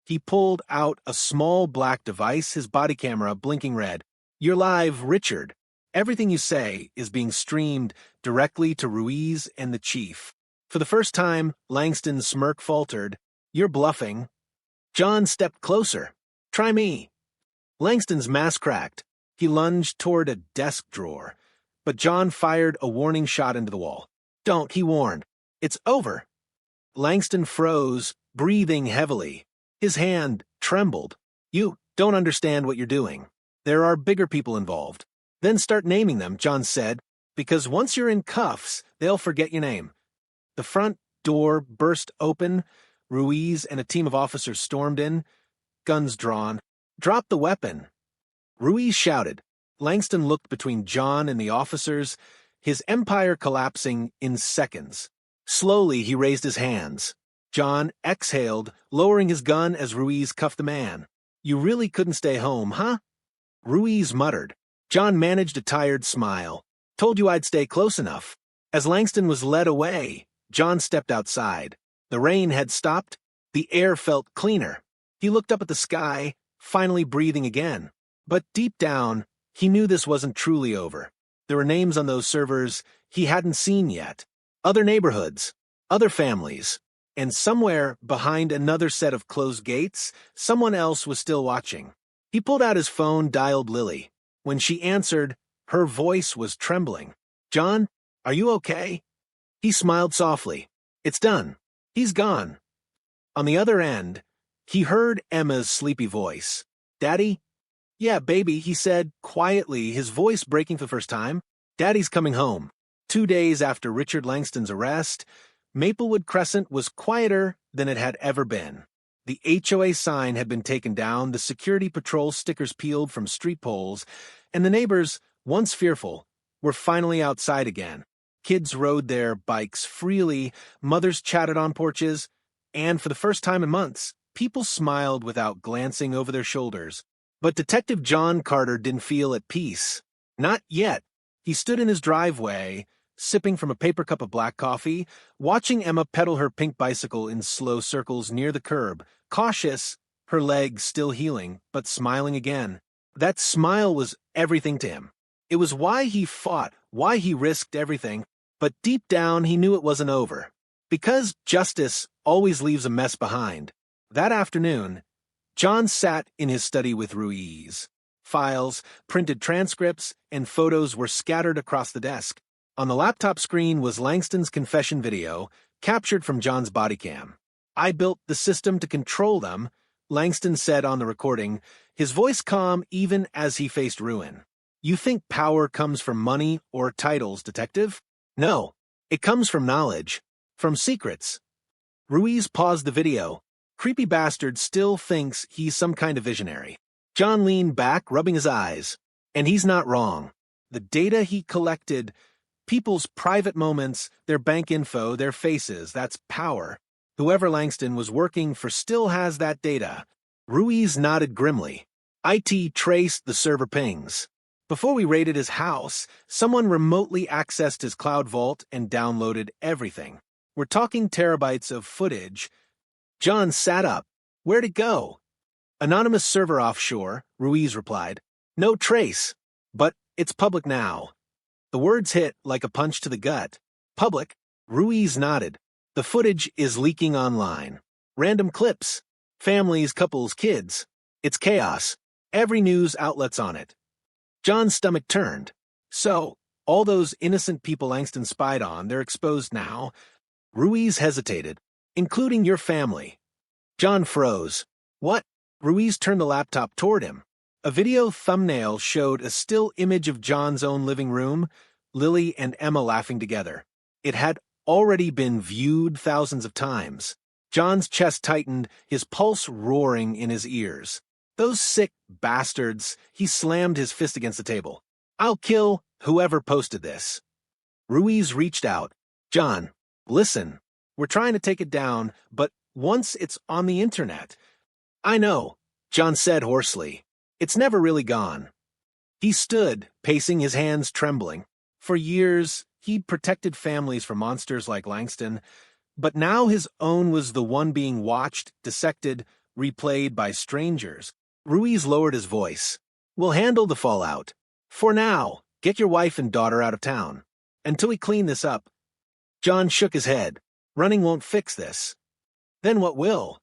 Speaker 1: He pulled out a small black device, his body camera blinking red. "You're live, Richard. Everything you say is being streamed directly to Ruiz and the chief." For the first time, Langston's smirk faltered. "You're bluffing." John stepped closer. "Try me." Langston's mask cracked. He lunged toward a desk drawer, but John fired a warning shot into the wall. "Don't," he warned. "It's over." Langston froze, breathing heavily. His hand trembled. "You don't understand what you're doing. There are bigger people involved." "Then start naming them," John said, "because once you're in cuffs, they'll forget your name." The front door burst open. Ruiz and a team of officers stormed in, guns drawn. "Drop the weapon." Ruiz shouted. Langston looked between John and the officers, his empire collapsing in seconds. Slowly, he raised his hands. John exhaled, lowering his gun as Ruiz cuffed the man. "You really couldn't stay home, huh?" Ruiz muttered. John managed a tired smile. "Told you I'd stay close enough." As Langston was led away, John stepped outside. The rain had stopped. The air felt cleaner. He looked up at the sky, finally breathing again. But deep down, he knew this wasn't truly over. There were names on those servers he hadn't seen yet. Other neighborhoods, other families. And somewhere behind another set of closed gates, someone else was still watching. He pulled out his phone, dialed Lily. When she answered, her voice was trembling. "John, are you okay?" He smiled softly. "It's done. He's gone." On the other end, he heard Emma's sleepy voice. "Daddy?" "Yeah, baby," he said, quietly, his voice breaking for the first time. "Daddy's coming home." 2 days after Richard Langston's arrest, Maplewood Crescent was quieter than it had ever been. The HOA sign had been taken down, the security patrol stickers peeled from street poles, and the neighbors, once fearful, were finally outside again. Kids rode their bikes freely, mothers chatted on porches, and for the first time in months, people smiled without glancing over their shoulders. But Detective John Carter didn't feel at peace. Not yet. He stood in his driveway, sipping from a paper cup of black coffee, watching Emma pedal her pink bicycle in slow circles near the curb, cautious, her leg still healing, but smiling again. That smile was everything to him. It was why he fought, why he risked everything, but deep down he knew it wasn't over. Because justice always leaves a mess behind. That afternoon, John sat in his study with Ruiz. Files, printed transcripts, and photos were scattered across the desk. On the laptop screen was Langston's confession video, captured from John's body cam. "I built the system to control them," Langston said on the recording, his voice calm even as he faced ruin. "You think power comes from money or titles, detective? No, it comes from knowledge, from secrets." Ruiz paused the video. Creepy bastard still thinks he's some kind of visionary. John leaned back, rubbing his eyes. And he's not wrong. The data he collected, people's private moments, their bank info, their faces, that's power. Whoever Langston was working for still has that data. Ruiz nodded grimly. IT traced the server pings. Before we raided his house, someone remotely accessed his cloud vault and downloaded everything. We're talking terabytes of footage. John sat up. "Where'd it go?" "Anonymous server offshore," Ruiz replied. "No trace. But it's public now." The words hit like a punch to the gut. Public. Ruiz nodded. The footage is leaking online. Random clips. Families, couples, kids. It's chaos. Every news outlet's on it. John's stomach turned. So, all those innocent people Langston spied on, they're exposed now. Ruiz hesitated. Including your family. John froze. What? Ruiz turned the laptop toward him. A video thumbnail showed a still image of John's own living room, Lily and Emma laughing together. It had already been viewed thousands of times. John's chest tightened, his pulse roaring in his ears. Those sick bastards, he slammed his fist against the table. I'll kill whoever posted this. Ruiz reached out. John, listen, we're trying to take it down, but once it's on the internet. I know, John said hoarsely. It's never really gone. He stood, pacing, his hands trembling. For years, he'd protected families from monsters like Langston, but now his own was the one being watched, dissected, replayed by strangers. Ruiz lowered his voice. We'll handle the fallout. For now, get your wife and daughter out of town. Until we clean this up. John shook his head. Running won't fix this. Then what will?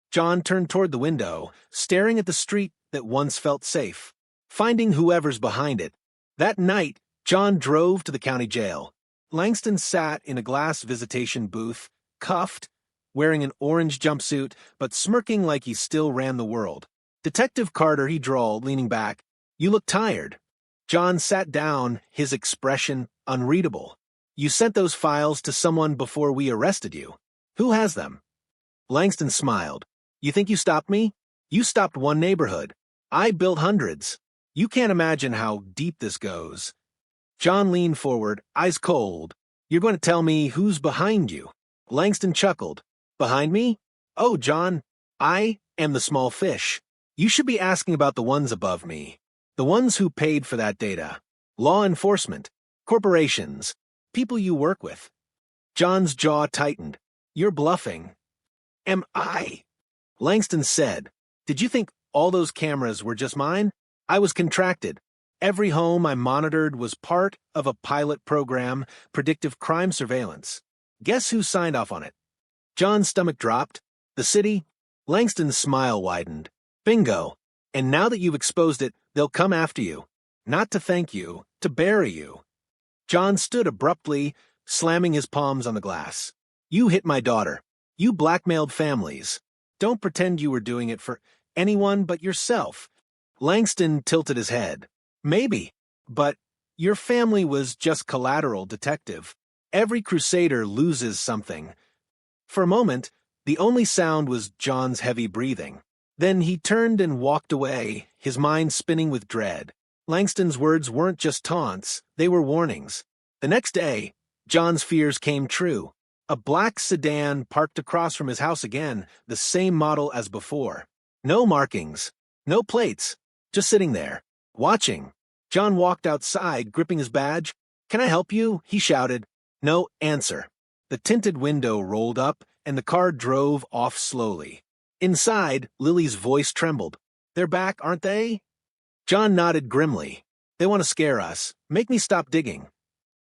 Speaker 1: John turned toward the window, staring at the street that once felt safe, finding whoever's behind it. That night, John drove to the county jail. Langston sat in a glass visitation booth, cuffed, wearing an orange jumpsuit, but smirking like he still ran the world. Detective Carter, he drawled, leaning back. You look tired. John sat down, his expression unreadable. You sent those files to someone before we arrested you. Who has them? Langston smiled. You think you stopped me? You stopped one neighborhood. I built hundreds. You can't imagine how deep this goes. John leaned forward, eyes cold. You're going to tell me who's behind you? Langston chuckled. Behind me? Oh, John, I am the small fish. You should be asking about the ones above me. The ones who paid for that data. Law enforcement. Corporations. People you work with. John's jaw tightened. You're bluffing. Am I? Langston said. Did you think all those cameras were just mine? I was contracted. Every home I monitored was part of a pilot program, predictive crime surveillance. Guess who signed off on it? John's stomach dropped. The city? Langston's smile widened. Bingo. And now that you've exposed it, they'll come after you. Not to thank you, to bury you. John stood abruptly, slamming his palms on the glass. You hit my daughter. You blackmailed families. Don't pretend you were doing it for anyone but yourself. Langston tilted his head. Maybe, but your family was just collateral, detective. Every crusader loses something. For a moment, the only sound was John's heavy breathing. Then he turned and walked away, his mind spinning with dread. Langston's words weren't just taunts, they were warnings. The next day, John's fears came true. A black sedan parked across from his house again, the same model as before. No markings, no plates, just sitting there, watching. John walked outside, gripping his badge. Can I help you? He shouted. No answer. The tinted window rolled up, and the car drove off slowly. Inside, Lily's voice trembled. They're back, aren't they? John nodded grimly. They want to scare us. Make me stop digging.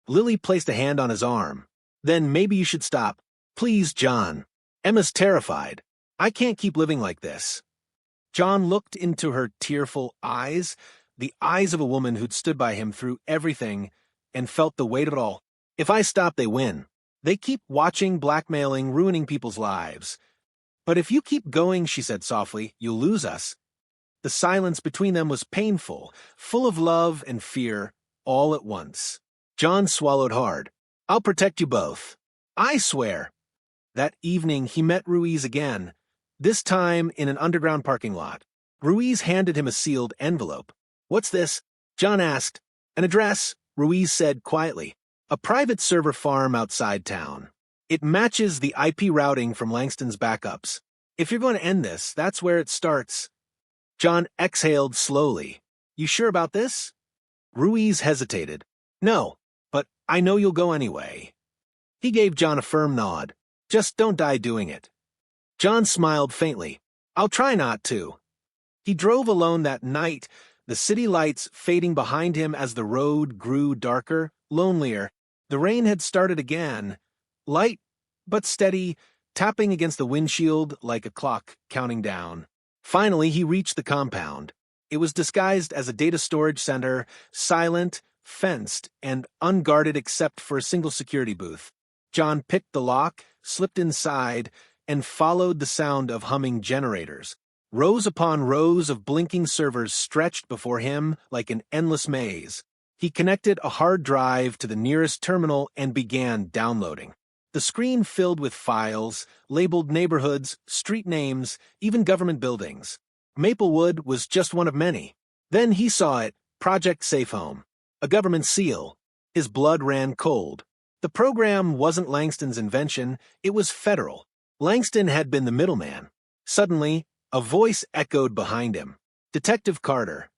Speaker 1: Lily placed a hand on his arm. Then maybe you should stop. Please, John. Emma's terrified. I can't keep living like this. John looked into her tearful eyes, the eyes of a woman who'd stood by him through everything, and felt the weight of it all. If I stop, they win. They keep watching, blackmailing, ruining people's lives. But if you keep going, she said softly, you'll lose us. The silence between them was painful, full of love and fear, all at once. John swallowed hard. I'll protect you both. I swear. That evening, he met Ruiz again, this time in an underground parking lot. Ruiz handed him a sealed envelope. What's this? John asked. An address, Ruiz said quietly. A private server farm outside town. It matches the IP routing from Langston's backups. If you're going to end this, that's where it starts. John exhaled slowly. You sure about this? Ruiz hesitated. No, but I know you'll go anyway. He gave John a firm nod. Just don't die doing it. John smiled faintly. I'll try not to. He drove alone that night, the city lights fading behind him as the road grew darker, lonelier. The rain had started again, light but steady, tapping against the windshield like a clock counting down. Finally, he reached the compound. It was disguised as a data storage center, silent, fenced, and unguarded except for a single security booth. John picked the lock, slipped inside, and followed the sound of humming generators. Rows upon rows of blinking servers stretched before him like an endless maze. He connected a hard drive to the nearest terminal and began downloading. The screen filled with files, labeled neighborhoods, street names, even government buildings. Maplewood was just one of many. Then he saw it, Project Safe Home, a government seal. His blood ran cold. The program wasn't Langston's invention, it was federal. Langston had been the middleman. Suddenly, a voice echoed behind him. Detective Carter.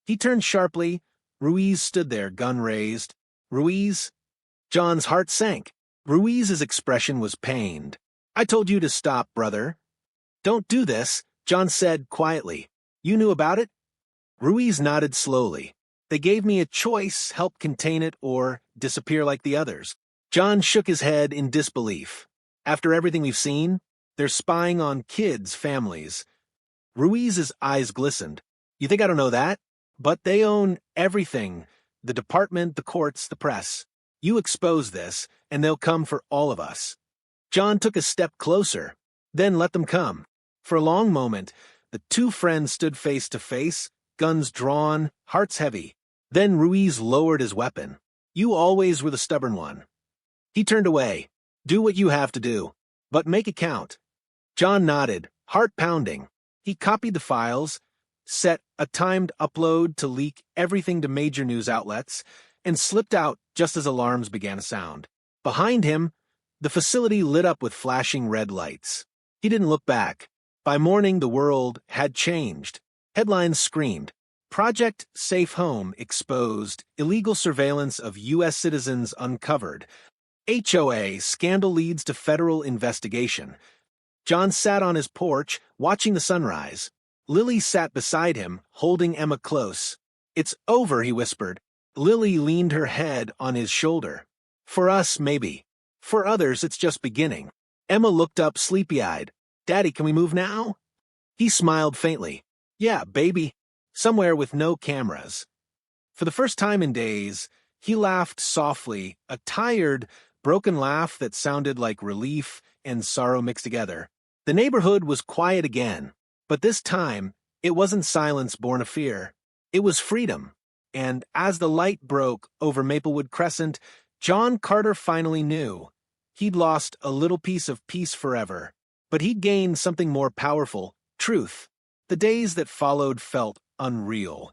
Speaker 1: He turned sharply. Ruiz stood there, gun raised. Ruiz? John's heart sank. Ruiz's expression was pained. I told you to stop, brother. Don't do this, John said quietly. You knew about it? Ruiz nodded slowly. They gave me a choice, help contain it or disappear like the others. John shook his head in disbelief. After everything we've seen, they're spying on kids, families. Ruiz's eyes glistened. You think I don't know that? But they own everything. The department, the courts, the press. You expose this, and they'll come for all of us. John took a step closer, then let them come. For a long moment, the two friends stood face to face, guns drawn, hearts heavy. Then Ruiz lowered his weapon. You always were the stubborn one. He turned away. Do what you have to do, but make it count. John nodded, heart pounding. He copied the files, set a timed upload to leak everything to major news outlets, and slipped out just as alarms began to sound. Behind him, the facility lit up with flashing red lights. He didn't look back. By morning, the world had changed. Headlines screamed, Project Safe Home exposed, illegal surveillance of U.S. citizens uncovered. HOA, scandal leads to federal investigation. John sat on his porch, watching the sunrise. Lily sat beside him, holding Emma close. It's over, he whispered. Lily leaned her head on his shoulder. For us, maybe. For others, it's just beginning. Emma looked up sleepy-eyed. Daddy, can we move now? He smiled faintly. Yeah, baby. Somewhere with no cameras. For the first time in days, he laughed softly, a tired, broken laugh that sounded like relief and sorrow mixed together. The neighborhood was quiet again, but this time, it wasn't silence born of fear. It was freedom. And as the light broke over Maplewood Crescent, John Carter finally knew. He'd lost a little piece of peace forever, but he'd gained something more powerful, truth. The days that followed felt unreal,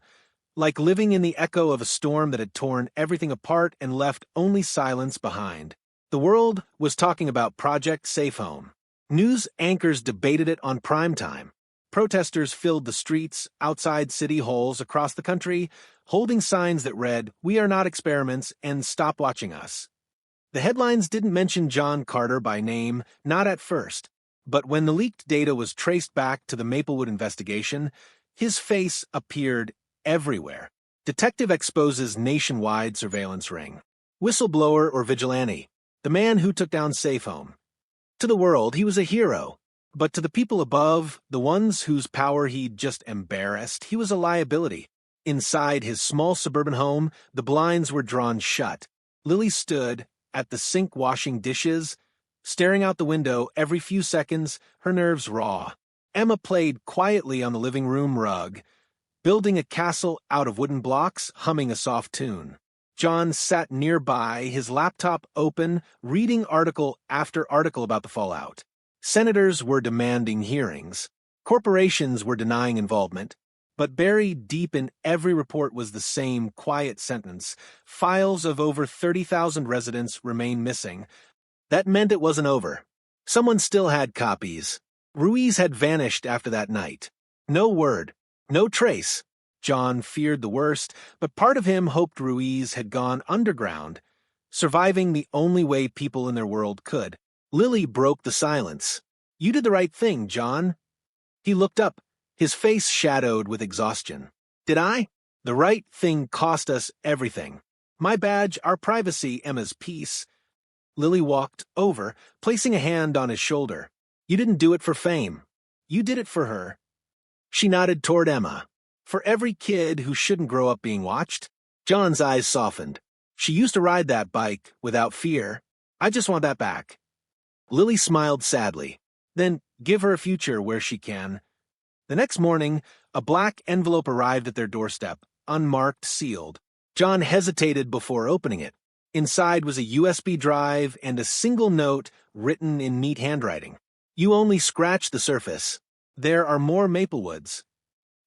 Speaker 1: like living in the echo of a storm that had torn everything apart and left only silence behind. The world was talking about Project Safe Home. News anchors debated it on primetime. Protesters filled the streets outside city halls across the country, holding signs that read, "We are not experiments," and "Stop watching us." The headlines didn't mention John Carter by name, not at first, but when the leaked data was traced back to the Maplewood investigation, his face appeared everywhere. Detective exposes nationwide surveillance ring. Whistleblower or vigilante, the man who took down Safe Home. To the world, he was a hero. But to the people above, the ones whose power he'd just embarrassed, he was a liability. Inside his small suburban home, the blinds were drawn shut. Lily stood at the sink washing dishes, staring out the window every few seconds, her nerves raw. Emma played quietly on the living room rug, building a castle out of wooden blocks, humming a soft tune. John sat nearby, his laptop open, reading article after article about the fallout. Senators were demanding hearings. Corporations were denying involvement. But buried deep in every report was the same quiet sentence. Files of over 30,000 residents remain missing. That meant it wasn't over. Someone still had copies. Ruiz had vanished after that night. No word. No trace. John feared the worst, but part of him hoped Ruiz had gone underground, surviving the only way people in their world could. Lily broke the silence. You did the right thing, John. He looked up, his face shadowed with exhaustion. Did I? The right thing cost us everything. My badge, our privacy, Emma's peace. Lily walked over, placing a hand on his shoulder. You didn't do it for fame. You did it for her. She nodded toward Emma. For every kid who shouldn't grow up being watched. John's eyes softened. She used to ride that bike without fear. I just want that back. Lily smiled sadly. Then give her a future where she can. The next morning, a black envelope arrived at their doorstep, unmarked, sealed. John hesitated before opening it. Inside was a USB drive and a single note written in neat handwriting. You only scratched the surface. There are more Maplewoods.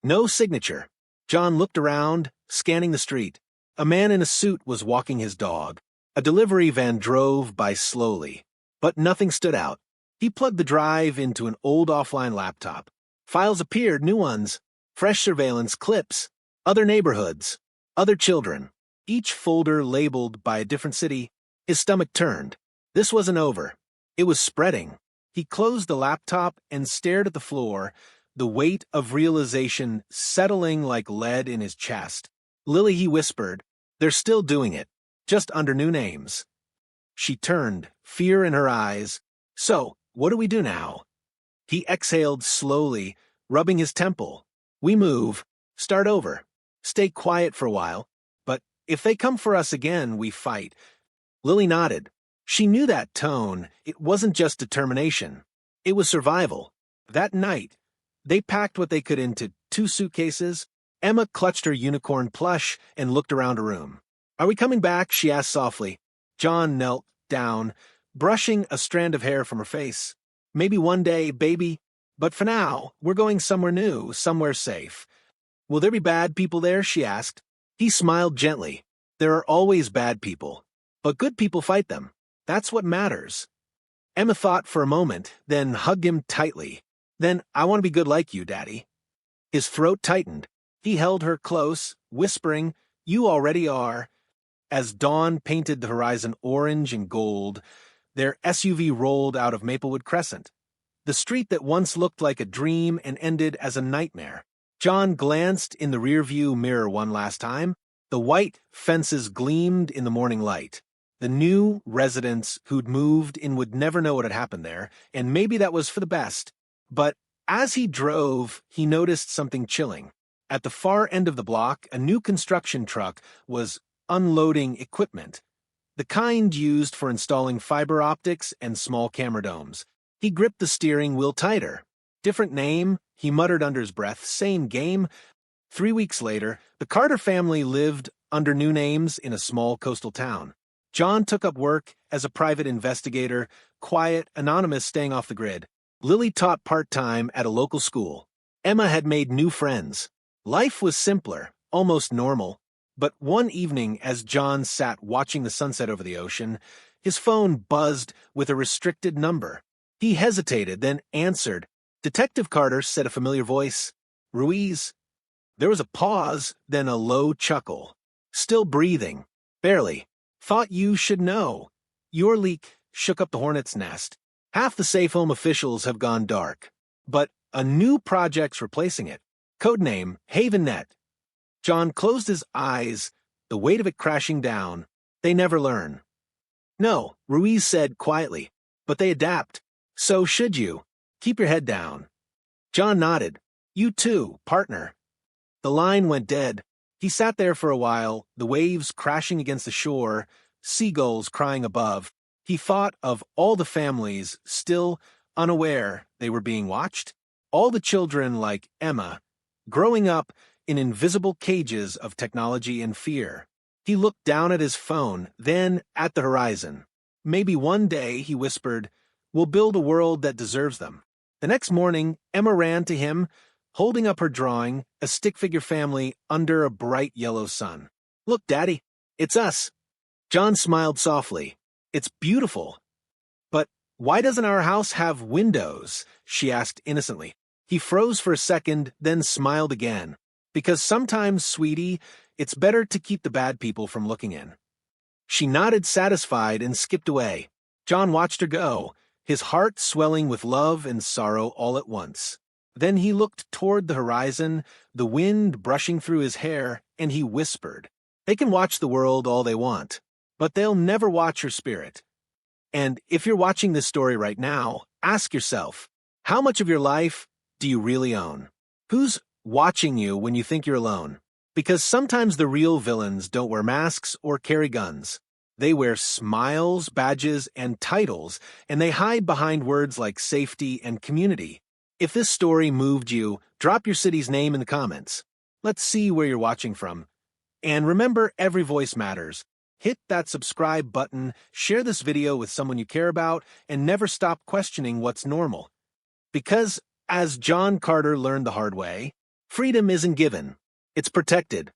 Speaker 1: No signature. John looked around, scanning the street. A man in a suit was walking his dog. A delivery van drove by slowly. But nothing stood out. He plugged the drive into an old offline laptop. Files appeared, new ones. Fresh surveillance clips. Other neighborhoods. Other children. Each folder labeled by a different city. His stomach turned. This wasn't over. It was spreading. He closed the laptop and stared at the floor, the weight of realization settling like lead in his chest. Lily, he whispered, they're still doing it, just under new names. She turned, fear in her eyes. So, what do we do now? He exhaled slowly, rubbing his temple. We move, start over, stay quiet for a while, but if they come for us again, we fight. Lily nodded. She knew that tone. It wasn't just determination. It was survival. That night, they packed what they could into 2 suitcases. Emma clutched her unicorn plush and looked around her room. Are we coming back? She asked softly. John knelt down, brushing a strand of hair from her face. Maybe one day, baby. But for now, we're going somewhere new, somewhere safe. Will there be bad people there? She asked. He smiled gently. There are always bad people. But good people fight them. That's what matters. Emma thought for a moment, then hugged him tightly. Then, I want to be good like you, Daddy. His throat tightened. He held her close, whispering, You already are. As dawn painted the horizon orange and gold, their SUV rolled out of Maplewood Crescent, the street that once looked like a dream and ended as a nightmare. John glanced in the rearview mirror one last time. The white fences gleamed in the morning light. The new residents who'd moved in would never know what had happened there, and maybe that was for the best. But as he drove, he noticed something chilling. At the far end of the block, a new construction truck was unloading equipment, the kind used for installing fiber optics and small camera domes. He gripped the steering wheel tighter. Different name, he muttered under his breath, same game. 3 weeks later, the Carter family lived under new names in a small coastal town. John took up work as a private investigator, quiet, anonymous, staying off the grid. Lily taught part-time at a local school. Emma had made new friends. Life was simpler, almost normal. But one evening, as John sat watching the sunset over the ocean, his phone buzzed with a restricted number. He hesitated, then answered. Detective Carter, said a familiar voice. Ruiz. There was a pause, then a low chuckle. Still breathing. Barely. Thought you should know. Your leak shook up the hornet's nest. Half the safe home officials have gone dark. But a new project's replacing it. Codename HavenNet. John closed his eyes, the weight of it crashing down. They never learn. No, Ruiz said quietly, but they adapt. So should you. Keep your head down. John nodded. You too, partner. The line went dead. He sat there for a while, the waves crashing against the shore, seagulls crying above. He thought of all the families still unaware they were being watched. All the children like Emma, growing up in invisible cages of technology and fear. He looked down at his phone, then at the horizon. Maybe one day, he whispered, we'll build a world that deserves them. The next morning, Emma ran to him, holding up her drawing, a stick-figure family under a bright yellow sun. Look, Daddy, it's us. John smiled softly. It's beautiful. But why doesn't our house have windows? She asked innocently. He froze for a second, then smiled again. Because sometimes, sweetie, it's better to keep the bad people from looking in. She nodded satisfied and skipped away. John watched her go, his heart swelling with love and sorrow all at once. Then he looked toward the horizon, the wind brushing through his hair, and he whispered, They can watch the world all they want, but they'll never watch your spirit. And if you're watching this story right now, ask yourself, how much of your life do you really own? Who's watching you when you think you're alone? Because sometimes the real villains don't wear masks or carry guns. They wear smiles, badges, and titles, and they hide behind words like safety and community. If this story moved you, drop your city's name in the comments. Let's see where you're watching from. And remember, every voice matters. Hit that subscribe button, share this video with someone you care about, and never stop questioning what's normal. Because, as John Carter learned the hard way, freedom isn't given, it's protected.